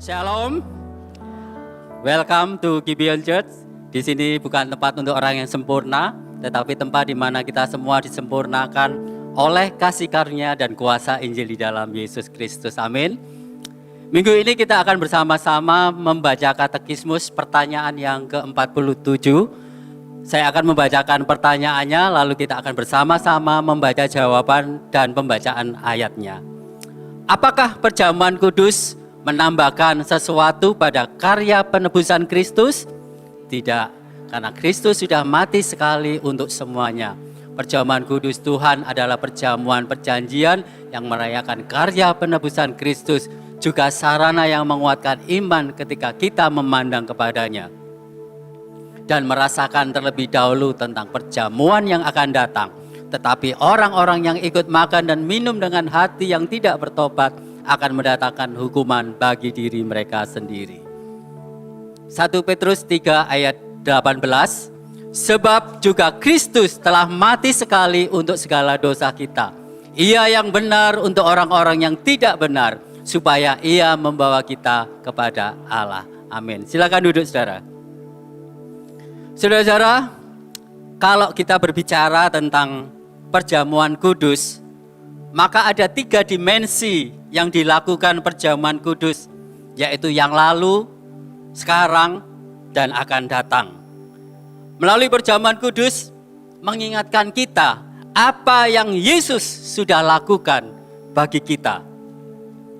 Shalom, welcome to Gibeon Church. Di sini bukan tempat untuk orang yang sempurna, tetapi tempat di mana kita semua disempurnakan oleh kasih karunia dan kuasa Injil di dalam Yesus Kristus. Amin. Minggu ini kita akan bersama-sama membaca katekismus pertanyaan yang ke-47. Saya akan membacakan pertanyaannya, lalu kita akan bersama-sama membaca jawaban dan pembacaan ayatnya. Apakah perjamuan kudus menambahkan sesuatu pada karya penebusan Kristus? Tidak, karena Kristus sudah mati sekali untuk semuanya. Perjamuan kudus Tuhan adalah perjamuan perjanjian yang merayakan karya penebusan Kristus, juga sarana yang menguatkan iman ketika kita memandang kepadanya dan merasakan terlebih dahulu tentang perjamuan yang akan datang. Tetapi orang-orang yang ikut makan dan minum dengan hati yang tidak bertobat akan mendatangkan hukuman bagi diri mereka sendiri. 1 Petrus 3 ayat 18. Sebab juga Kristus telah mati sekali untuk segala dosa kita. Ia yang benar untuk orang-orang yang tidak benar, supaya ia membawa kita kepada Allah. Amin. Silakan duduk, saudara. Saudara-saudara, kalau kita berbicara tentang perjamuan kudus, maka ada 3 dimensi yang dilakukan perjamuan kudus, yaitu yang lalu, sekarang, dan akan datang. Melalui perjamuan kudus mengingatkan kita apa yang Yesus sudah lakukan bagi kita.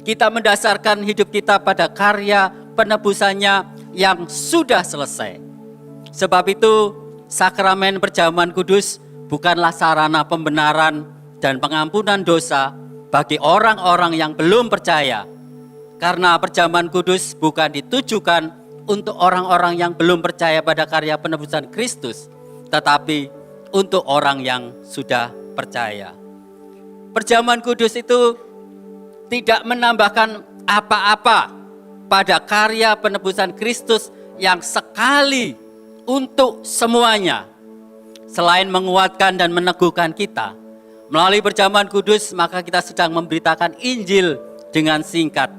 Kita mendasarkan hidup kita pada karya penebusannya yang sudah selesai. Sebab itu sakramen perjamuan kudus bukanlah sarana pembenaran dan pengampunan dosa bagi orang-orang yang belum percaya. Karena perjamuan kudus bukan ditujukan untuk orang-orang yang belum percaya pada karya penebusan Kristus, tetapi untuk orang yang sudah percaya. Perjamuan kudus itu tidak menambahkan apa-apa pada karya penebusan Kristus yang sekali untuk semuanya. Selain menguatkan dan meneguhkan kita, melalui perjamuan kudus maka kita sedang memberitakan Injil dengan singkat.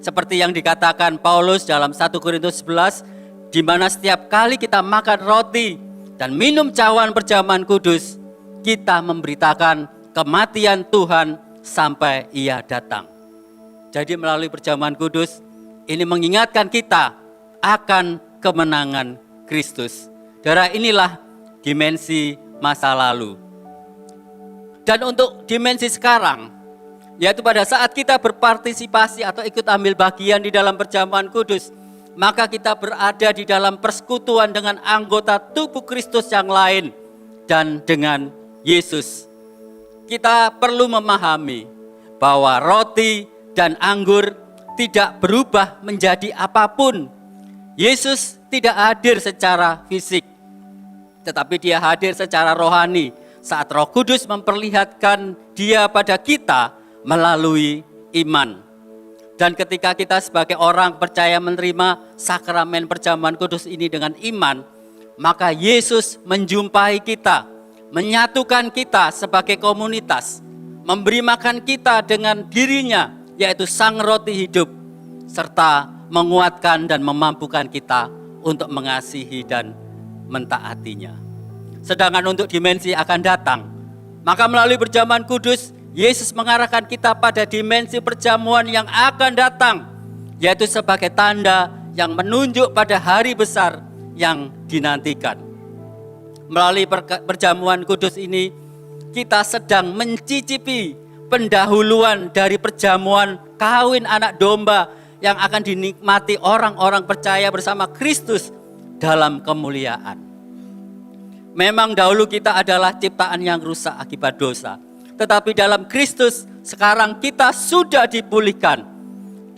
Seperti yang dikatakan Paulus dalam 1 Korintus 11, di mana setiap kali kita makan roti dan minum cawan perjamuan kudus, kita memberitakan kematian Tuhan sampai Ia datang. Jadi melalui perjamuan kudus ini mengingatkan kita akan kemenangan Kristus. Saudara, inilah dimensi masa lalu. Dan untuk dimensi sekarang, yaitu pada saat kita berpartisipasi atau ikut ambil bagian di dalam perjamuan kudus, maka kita berada di dalam persekutuan dengan anggota tubuh Kristus yang lain dan dengan Yesus. Kita perlu memahami bahwa roti dan anggur tidak berubah menjadi apapun. Yesus tidak hadir secara fisik, tetapi Dia hadir secara rohani saat Roh Kudus memperlihatkan Dia pada kita melalui iman. Dan ketika kita sebagai orang percaya menerima sakramen perjamuan kudus ini dengan iman, maka Yesus menjumpai kita, menyatukan kita sebagai komunitas, memberi makan kita dengan dirinya, yaitu Sang Roti Hidup, serta menguatkan dan memampukan kita untuk mengasihi dan mentaatinya. Sedangkan untuk dimensi akan datang, maka melalui perjamuan kudus, Yesus mengarahkan kita pada dimensi perjamuan yang akan datang, yaitu sebagai tanda yang menunjuk pada hari besar yang dinantikan. Melalui perjamuan kudus ini, kita sedang mencicipi pendahuluan dari perjamuan kawin anak domba yang akan dinikmati orang-orang percaya bersama Kristus dalam kemuliaan. Memang dahulu kita adalah ciptaan yang rusak akibat dosa, tetapi dalam Kristus sekarang kita sudah dipulihkan.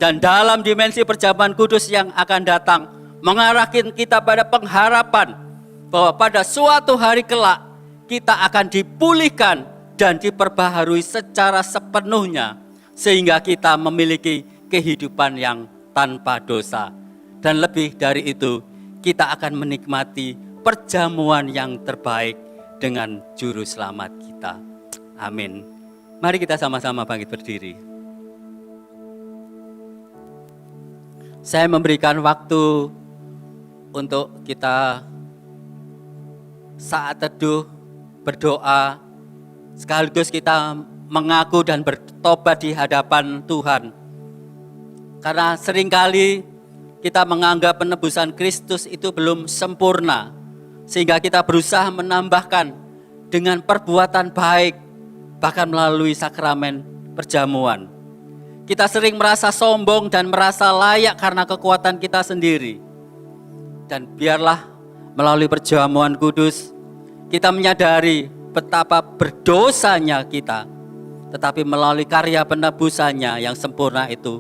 Dan dalam dimensi perjamuan kudus yang akan datang, mengarahkan kita pada pengharapan bahwa pada suatu hari kelak kita akan dipulihkan dan diperbaharui secara sepenuhnya, sehingga kita memiliki kehidupan yang tanpa dosa. Dan lebih dari itu, kita akan menikmati perjamuan yang terbaik dengan Juru Selamat kita. Amin. Mari kita sama-sama bangkit berdiri. Saya memberikan waktu untuk kita saat teduh, berdoa, sekaligus kita mengaku dan bertobat di hadapan Tuhan. Karena seringkali kita menganggap penebusan Kristus itu belum sempurna, sehingga kita berusaha menambahkan dengan perbuatan baik, bahkan melalui sakramen perjamuan. Kita sering merasa sombong dan merasa layak karena kekuatan kita sendiri. Dan biarlah melalui perjamuan kudus, kita menyadari betapa berdosanya kita. Tetapi melalui karya penebusannya yang sempurna itu,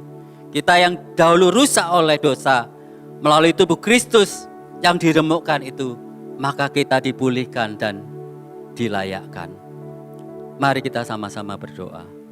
kita yang dahulu rusak oleh dosa, melalui tubuh Kristus yang diremukkan itu, maka kita dipulihkan dan dilayakkan. Mari kita sama-sama berdoa.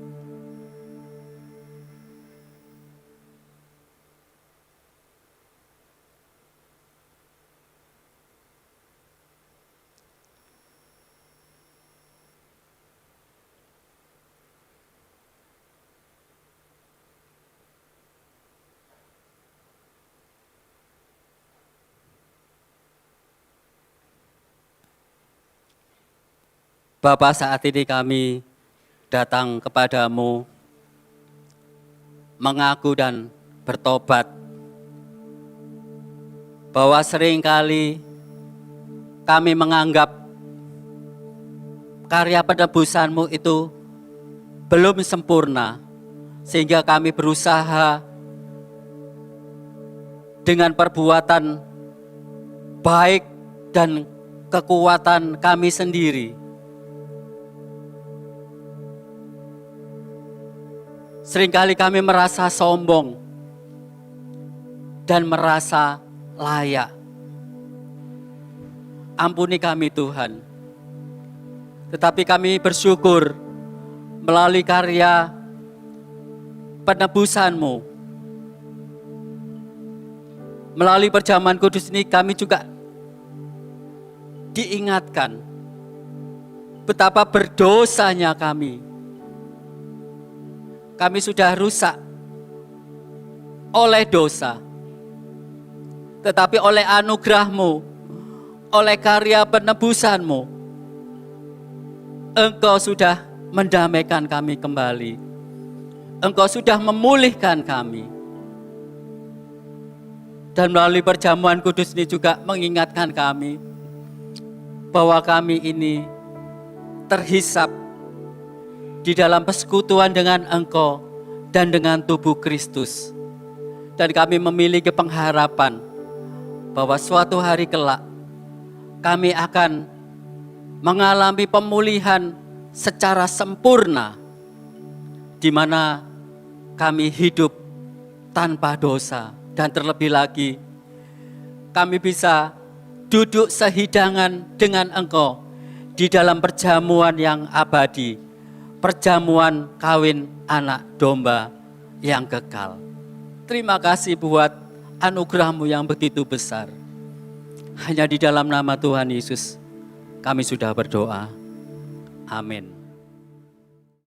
Bapa, saat ini kami datang kepadamu, mengaku dan bertobat, bahwa seringkali kami menganggap karya penebusanmu itu belum sempurna, sehingga kami berusaha dengan perbuatan baik dan kekuatan kami sendiri. Seringkali kami merasa sombong dan merasa layak. Ampuni kami Tuhan. Tetapi kami bersyukur melalui karya penebusan-Mu. Melalui perjamuan kudus ini kami juga diingatkan betapa berdosanya kami. Kami sudah rusak oleh dosa. Tetapi oleh anugerah-Mu, oleh karya penebusan-Mu, Engkau sudah mendamaikan kami kembali. Engkau sudah memulihkan kami. Dan melalui perjamuan kudus ini juga mengingatkan kami bahwa kami ini terhisap di dalam persekutuan dengan Engkau dan dengan tubuh Kristus. Dan kami memiliki pengharapan bahwa suatu hari kelak kami akan mengalami pemulihan secara sempurna, di mana kami hidup tanpa dosa. Dan terlebih lagi kami bisa duduk sehidangan dengan Engkau di dalam perjamuan yang abadi, perjamuan kawin anak domba yang kekal. Terima kasih buat anugerah-Mu yang begitu besar. Hanya di dalam nama Tuhan Yesus kami sudah berdoa. Amin.